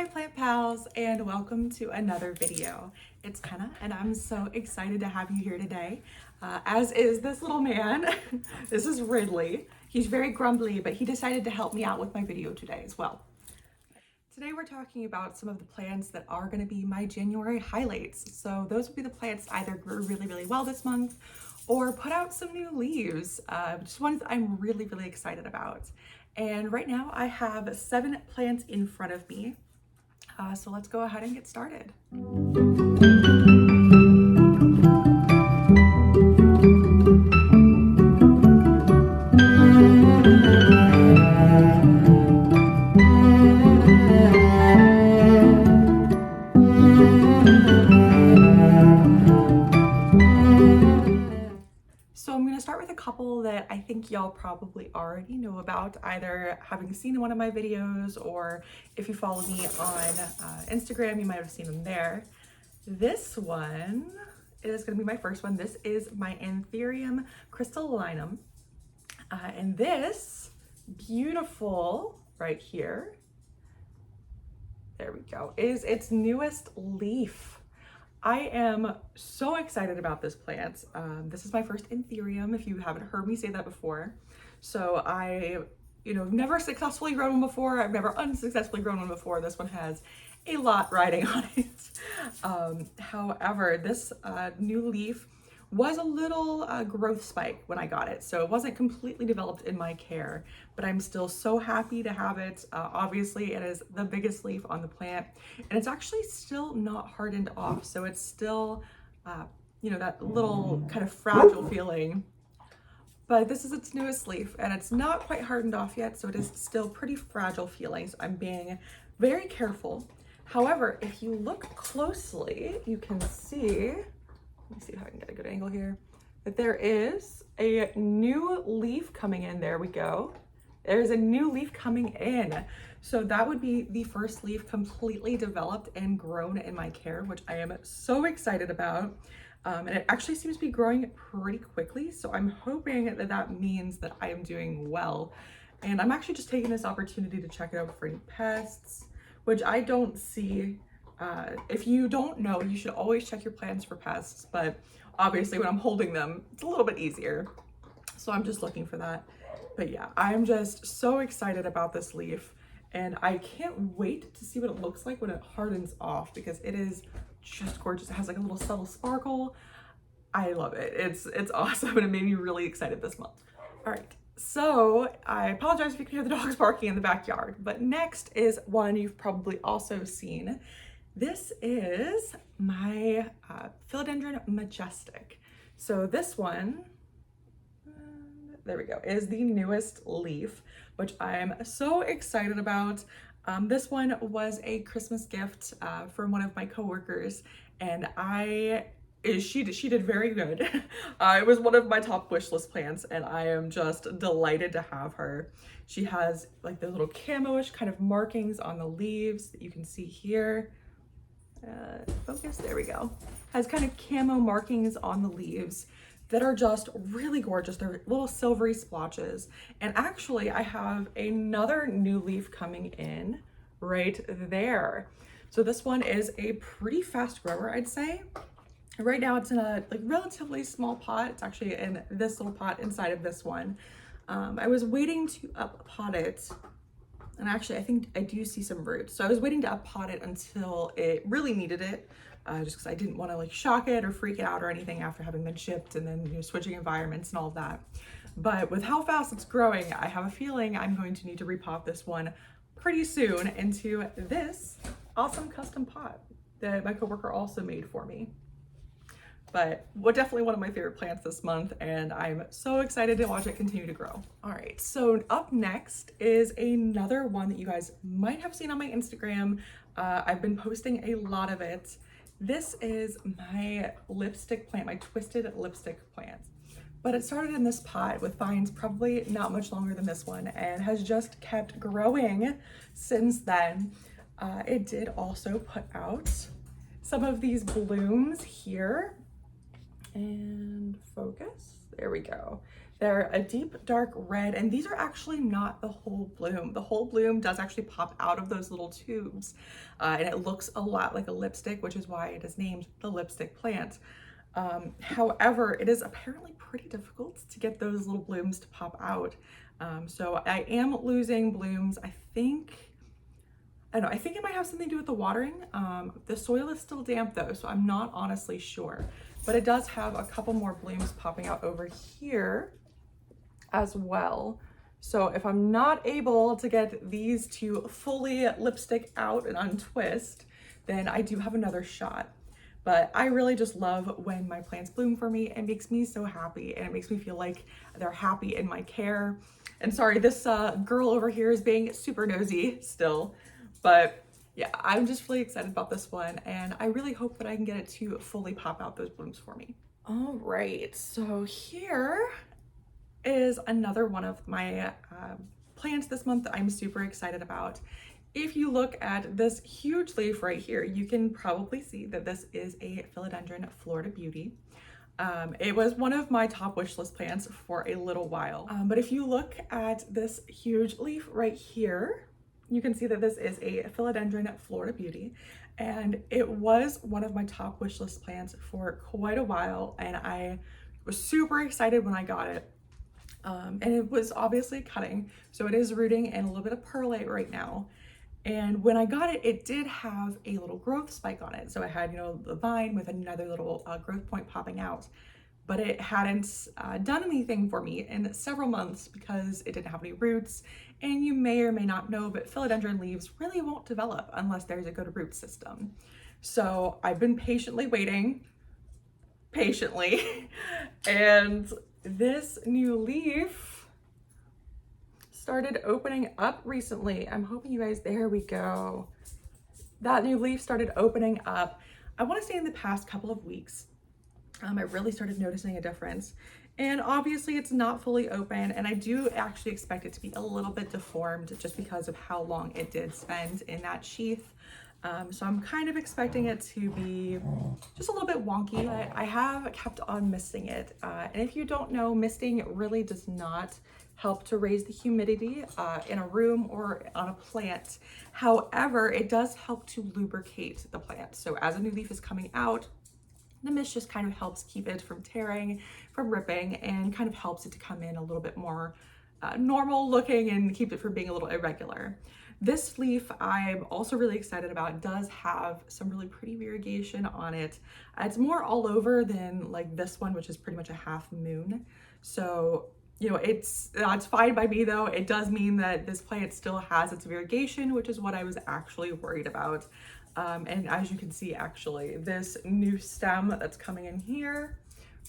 Hi plant pals, and welcome to another video. It's Kenna and I'm so excited to have you here today, as is this little man. This is Ridley. He's very grumbly, but he decided to help me out with my video today as well. Today we're talking about some of the plants that are going to be my January highlights. So those will be the plants that either grew really well this month or put out some new leaves, just ones that I'm really excited about. And right now I have 7 plants in front of me. So let's go ahead and get started. So I'm going to start with a couple that I think y'all probably already know about, either having seen one of my videos or if you follow me on Instagram, you might have seen them there. This one is going to be my first one. This is my Anthurium Crystallinum. And this beautiful right here, there we go, is its newest leaf. I am so excited about this plant. This is my first Anthurium, if you haven't heard me say that before. So I, never successfully grown one before. I've never unsuccessfully grown one before. This one has a lot riding on it. However, this new leaf was a little growth spike when I got it. So it wasn't completely developed in my care, but I'm still so happy to have it. Obviously it is the biggest leaf on the plant and it's actually still not hardened off. So it's still, that little kind of fragile feeling, but this is its newest leaf and it's not quite hardened off yet. So it is still pretty fragile feeling. So I'm being very careful. However, if you look closely, you can see, let me see if I can get a good angle here, that there is a new leaf coming in. There we go. There's a new leaf coming in. So that would be the first leaf completely developed and grown in my care, which I am so excited about. And it actually seems to be growing pretty quickly. So I'm hoping that that means that I am doing well. And I'm actually just taking this opportunity to check it out for any pests, which I don't see. If you don't know, you should always check your plants for pests, but obviously when I'm holding them, it's a little bit easier. So I'm just looking for that. But yeah, I'm just so excited about this leaf and I can't wait to see what it looks like when it hardens off, because it is just gorgeous. It has like a little subtle sparkle. I love it. It's awesome and it made me really excited this month. All right. So I apologize if you can hear the dogs barking in the backyard, but next is one you've probably also seen. This is my Philodendron Majestic. So this one, there we go, is the newest leaf, which I'm so excited about. This one was a Christmas gift from one of my coworkers, and she did very good. It was one of my top wish list plants and I am just delighted to have her. She has like the little camo-ish kind of markings on the leaves that you can see here. Focus, there we go. Has kind of camo markings on the leaves that are just really gorgeous. They're little silvery splotches. And actually I have another new leaf coming in right there. So this one is a pretty fast grower, I'd say. Right now it's in a relatively small pot. It's actually in this little pot inside of this one. I was waiting to up pot it, and actually I think I do see some roots. So I was waiting to up pot it until it really needed it, just because I didn't want to shock it or freak it out or anything after having been shipped and then switching environments and all of that. But with how fast it's growing, I have a feeling I'm going to need to repot this one pretty soon into this awesome custom pot that my coworker also made for me. But definitely one of my favorite plants this month, and I'm so excited to watch it continue to grow. All right, so up next is another one that you guys might have seen on my Instagram. I've been posting a lot of it. This is my lipstick plant, my twisted lipstick plant. But it started in this pot with vines probably not much longer than this one and has just kept growing since then. It did also put out some of these blooms here. And focus, there we go, They're a deep dark red, and these are actually not the whole bloom. The whole bloom does actually pop out of those little tubes, and it looks a lot like a lipstick, which is why it is named the lipstick plant. However, it is apparently pretty difficult to get those little blooms to pop out. So I am losing blooms. I don't know, I think it might have something to do with the watering. The soil is still damp though, so I'm not honestly sure. But it does have a couple more blooms popping out over here as well. So if I'm not able to get these to fully lipstick out and untwist, then I do have another shot. But I really just love when my plants bloom for me. It makes me so happy, and it makes me feel like they're happy in my care. And sorry, this girl over here is being super nosy still, but yeah, I'm just really excited about this one, and I really hope that I can get it to fully pop out those blooms for me. All right, so here is another one of my plants this month that I'm super excited about. If you look at this huge leaf right here, you can probably see that this is a Philodendron Florida Beauty. It was one of my top wish list plants for a little while. But if you look at this huge leaf right here, you can see that this is a Philodendron Florida Beauty. And it was one of my top wish list plants for quite a while. And I was super excited when I got it. And it was obviously cutting. So it is rooting in a little bit of perlite right now. And when I got it, it did have a little growth spike on it. So it had, you know, the vine with another little growth point popping out, but it hadn't done anything for me in several months because it didn't have any roots. And you may or may not know, but philodendron leaves really won't develop unless there's a good root system. So I've been patiently waiting, and this new leaf started opening up recently. I'm hoping you guys, there we go. That new leaf started opening up. I want to say in the past couple of weeks, I really started noticing a difference. And obviously it's not fully open, and I do actually expect it to be a little bit deformed just because of how long it did spend in that sheath. So I'm kind of expecting it to be just a little bit wonky, but I have kept on misting it. And if you don't know, misting really does not help to raise the humidity in a room or on a plant. However, it does help to lubricate the plant. So as a new leaf is coming out, the mist just kind of helps keep it from tearing, from ripping, and kind of helps it to come in a little bit more normal looking and keep it from being a little irregular. This leaf I'm also really excited about. It does have some really pretty variegation on it. It's more all over than like this one, which is pretty much a half moon. So, you know, it's fine by me though. It does mean that this plant still has its variegation, which is what I was actually worried about. And as you can see, actually, this new stem that's coming in here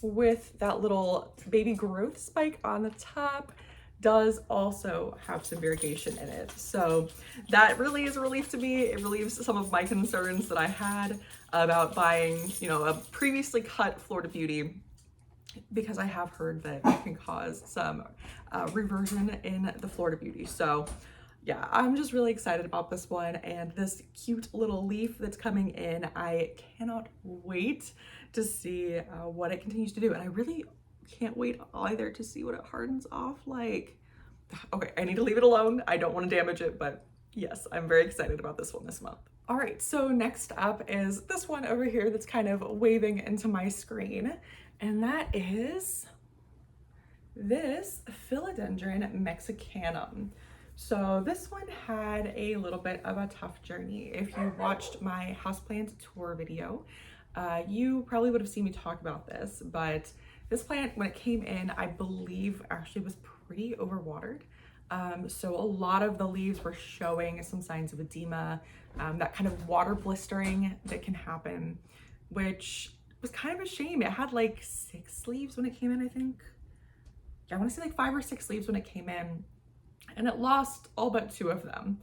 with that little baby growth spike on the top does also have some variegation in it. So that really is a relief to me. It relieves some of my concerns that I had about buying, you know, a previously cut Florida Beauty, because I have heard that it can cause some reversion in the Florida Beauty. So yeah, I'm just really excited about this one and this cute little leaf that's coming in. I cannot wait to see what it continues to do. And I really can't wait either to see what it hardens off like. Okay, I need to leave it alone. I don't want to damage it, but yes, I'm very excited about this one this month. All right, so next up is this one over here that's kind of waving into my screen, and that is this Philodendron Mexicanum. So this one had a little bit of a tough journey. If you watched my houseplant tour video, you probably would have seen me talk about this, but this plant, when it came in, I believe actually was pretty overwatered. So a lot of the leaves were showing some signs of edema, that kind of water blistering that can happen, which was kind of a shame. It had like 6 leaves when it came in, I think. Yeah, I want to say like 5 or 6 leaves when it came in, and it lost all but 2 of them.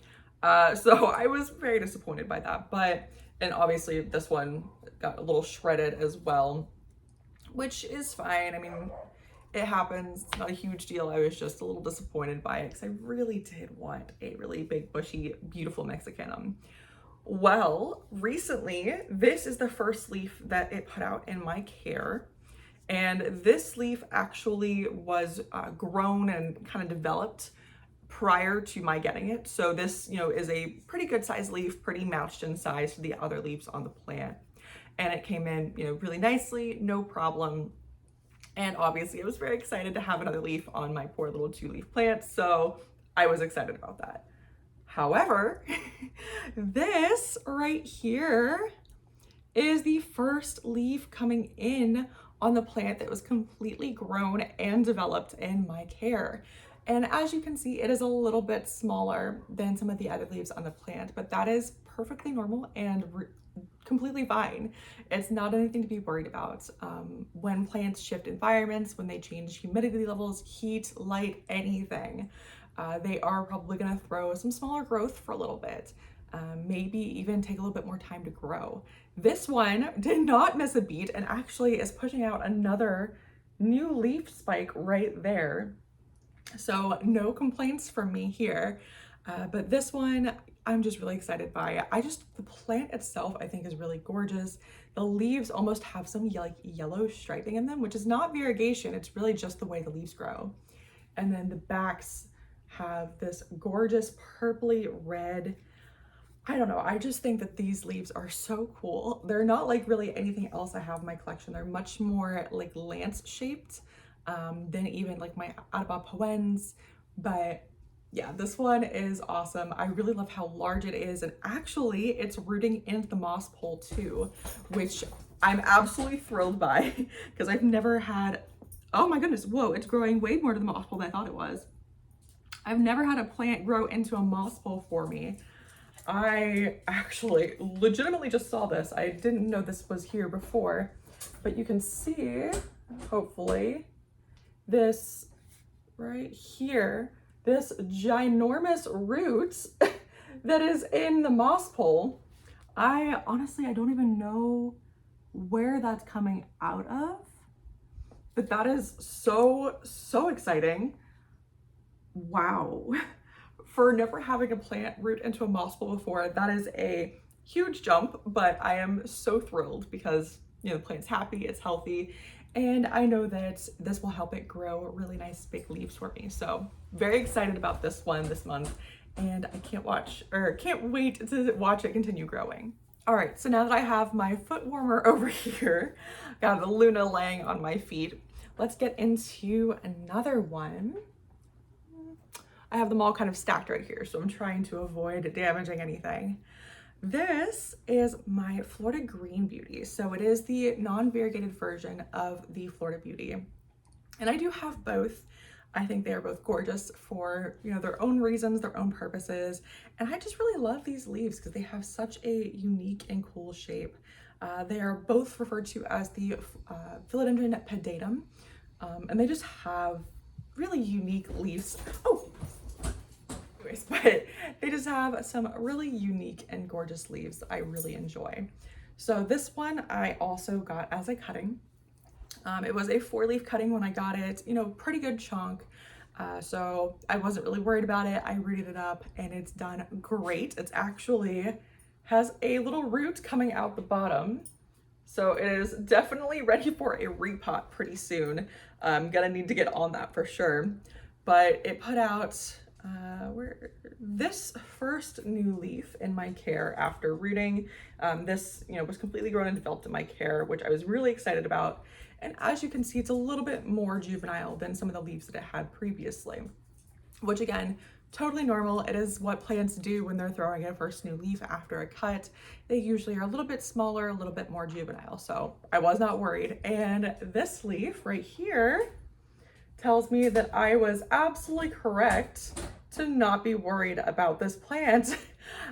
So I was very disappointed by that, and obviously this one got a little shredded as well, which is fine. I mean, it happens, it's not a huge deal. I was just a little disappointed by it because I really did want a really big, bushy, beautiful Mexicanum. Well, recently, this is the first leaf that it put out in my care. And this leaf actually was grown and kind of developed prior to my getting it. So this, is a pretty good sized leaf, pretty matched in size to the other leaves on the plant. And it came in, really nicely, no problem. And obviously I was very excited to have another leaf on my poor little 2-leaf plant. So I was excited about that. However, this right here is the first leaf coming in on the plant that was completely grown and developed in my care. And as you can see, it is a little bit smaller than some of the other leaves on the plant, but that is perfectly normal and completely fine. It's not anything to be worried about. When plants shift environments, when they change humidity levels, heat, light, anything, they are probably gonna throw some smaller growth for a little bit. Maybe even take a little bit more time to grow. This one did not miss a beat and actually is pushing out another new leaf spike right there. So no complaints from me here. But this one, I'm just really excited by. The plant itself, I think, is really gorgeous. The leaves almost have some yellow striping in them, which is not variegation. It's really just the way the leaves grow. And then the backs have this gorgeous purpley red. I don't know, I just think that these leaves are so cool. They're not like really anything else I have in my collection. They're much more like lance shaped than even like my Audubon Poens. But yeah, this one is awesome. I really love how large it is. And actually it's rooting into the moss pole too, which I'm absolutely thrilled by because I've never had, oh my goodness, whoa, it's growing way more to the moss pole than I thought it was. I've never had a plant grow into a moss pole for me. I actually legitimately just saw this. I didn't know this was here before, but you can see, hopefully, this right here, this ginormous root that is in the moss pole. Honestly, I don't even know where that's coming out of, but that is so exciting. Wow. For never having a plant root into a moss pole before, that is a huge jump, but I am so thrilled because, the plant's happy, it's healthy, and I know that this will help it grow really nice big leaves for me. So very excited about this one this month, and I can't wait to watch it continue growing. All right, so now that I have my foot warmer over here, got the Luna laying on my feet, let's get into another one. I have them all kind of stacked right here, so I'm trying to avoid damaging anything. This is my Florida Green Beauty. So it is the non-variegated version of the Florida Beauty. And I do have both. I think they are both gorgeous for, their own reasons, their own purposes. And I just really love these leaves because they have such a unique and cool shape. They are both referred to as the Philodendron Pedatum. And they just have really unique leaves. But they just have some really unique and gorgeous leaves I really enjoy. So this one I also got as a cutting. It was a 4-leaf cutting when I got it, pretty good chunk. So I wasn't really worried about it. I rooted it up and it's done great. It's actually has a little root coming out the bottom. So it is definitely ready for a repot pretty soon. I'm gonna need to get on that for sure. But it put out this first new leaf in my care after rooting. This, was completely grown and developed in my care, which I was really excited about. And as you can see, it's a little bit more juvenile than some of the leaves that it had previously, which again, totally normal. It is what plants do when they're throwing a first new leaf after a cut. They usually are a little bit smaller, a little bit more juvenile. So I was not worried. And this leaf right here tells me that I was absolutely correct to not be worried about this plant.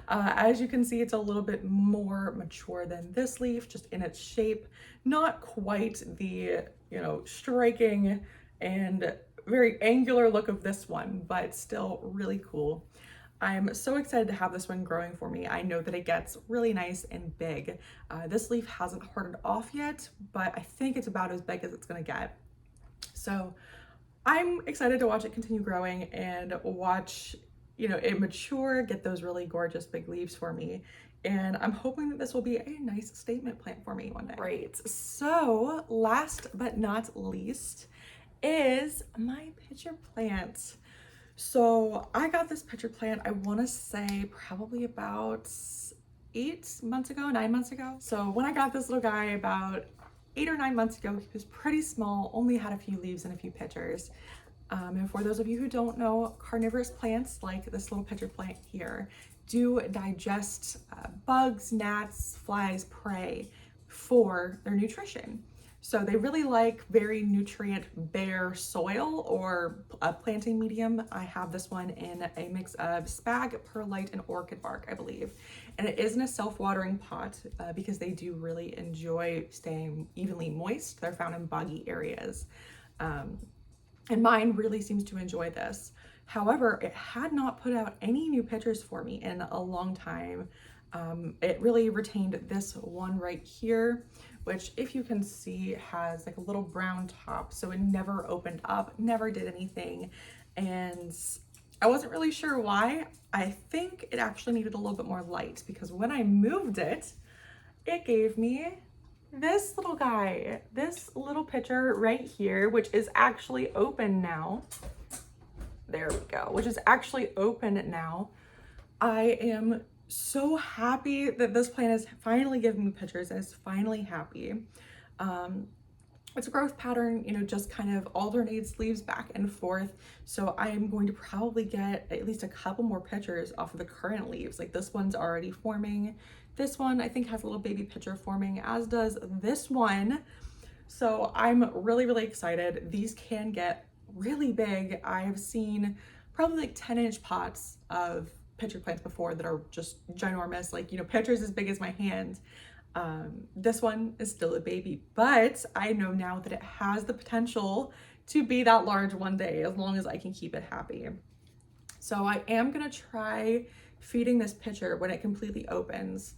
As you can see, it's a little bit more mature than this leaf, just in its shape. Not quite the, striking and very angular look of this one, but still really cool. I'm so excited to have this one growing for me. I know that it gets really nice and big. This leaf hasn't hardened off yet, but I think it's about as big as it's gonna get. So I'm excited to watch it continue growing and watch, you know, it mature, get those really gorgeous big leaves for me. And I'm hoping that this will be a nice statement plant for me one day. Right, so last but not least is my pitcher plant. So I got this pitcher plant, I want to say probably about 9 months ago. So when I got this little guy about 8 or 9 months ago, he was pretty small, only had a few leaves and a few pitchers. And for those of you who don't know, carnivorous plants like this little pitcher plant here do digest bugs, gnats, flies, prey for their nutrition. So they really like very nutrient bare soil or a planting medium. I have this one in a mix of spag, perlite, and orchid bark, I believe. And it is in a self-watering pot because they do really enjoy staying evenly moist. They're found in boggy areas. And mine really seems to enjoy this. However, it had not put out any new pitchers for me in a long time. It really retained this one right here, which if you can see has like a little brown top. So it never opened up, never did anything. And I wasn't really sure why. I think it actually needed a little bit more light because when I moved it, it gave me this little guy, this little pitcher right here, which is actually open now. There we go, which is actually open now. I am so happy that this plant is finally giving me pitchers and is finally happy. Its growth pattern, you know, just kind of alternates leaves back and forth. So I am going to probably get at least a couple more pitchers off of the current leaves. Like this one's already forming. This one I think has a little baby pitcher forming, as does this one. So I'm really, really excited. These can get really big. I've seen probably like 10-inch pots of pitcher plants before that are just ginormous, like, you know, pitchers as big as my hand. This one is still a baby, but I know now that it has the potential to be that large one day as long as I can keep it happy. So I am gonna try feeding this pitcher when it completely opens.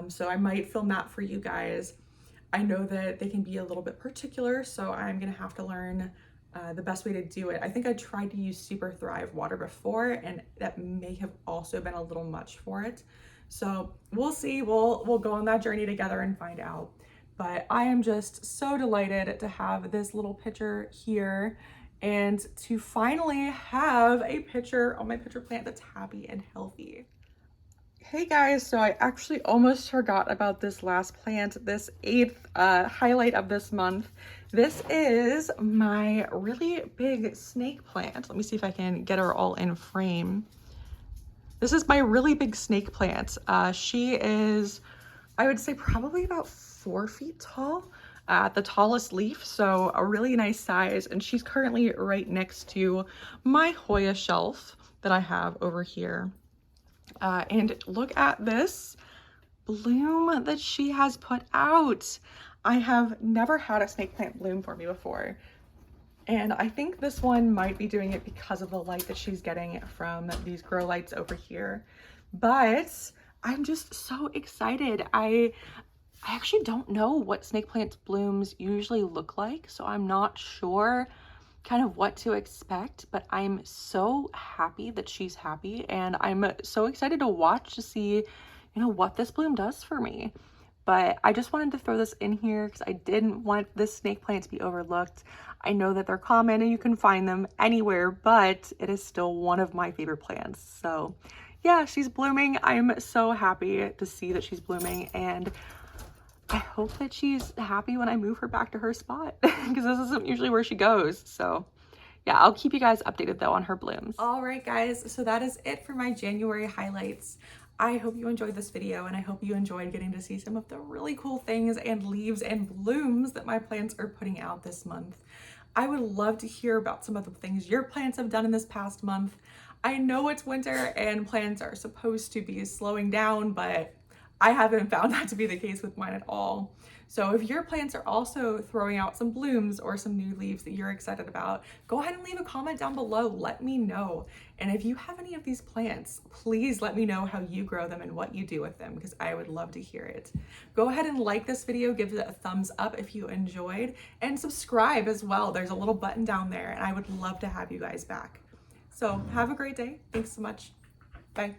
So I might film that for you guys. I know that they can be a little bit particular, so I'm gonna have to learn the best way to do it. I think I tried to use Super Thrive water before, and that may have also been a little much for it. So we'll see, we'll go on that journey together and find out. But I am just so delighted to have this little pitcher here and to finally have a pitcher on my pitcher plant that's happy and healthy. Hey guys, so I actually almost forgot about this last plant, this 8th highlight of this month. This is my really big snake plant. Let me see if I can get her all in frame. This is my really big snake plant. She is, I would say, probably about 4 feet tall at the tallest leaf, so a really nice size. And she's currently right next to my Hoya shelf that I have over here. And look at this bloom that she has put out. I have never had a snake plant bloom for me before. And I think this one might be doing it because of the light that she's getting from these grow lights over here. But I'm just so excited. I actually don't know what snake plant blooms usually look like, so I'm not sure kind of what to expect, but I'm so happy that she's happy, and I'm so excited to watch to see, you know, what this bloom does for me. But I just wanted to throw this in here because I didn't want this snake plant to be overlooked. I know that they're common and you can find them anywhere, but it is still one of my favorite plants. So yeah, she's blooming. I'm so happy to see that she's blooming, and I hope that she's happy when I move her back to her spot because this isn't usually where she goes. So yeah, I'll keep you guys updated though on her blooms. All right guys, so that is it for my January highlights. I hope you enjoyed this video, and I hope you enjoyed getting to see some of the really cool things and leaves and blooms that my plants are putting out this month. I would love to hear about some of the things your plants have done in this past month. I know it's winter and plants are supposed to be slowing down, but I haven't found that to be the case with mine at all. So if your plants are also throwing out some blooms or some new leaves that you're excited about, go ahead and leave a comment down below. Let me know. And if you have any of these plants, please let me know how you grow them and what you do with them, because I would love to hear it. Go ahead and like this video, give it a thumbs up if you enjoyed, and subscribe as well. There's a little button down there, and I would love to have you guys back. So have a great day. Thanks so much. Bye.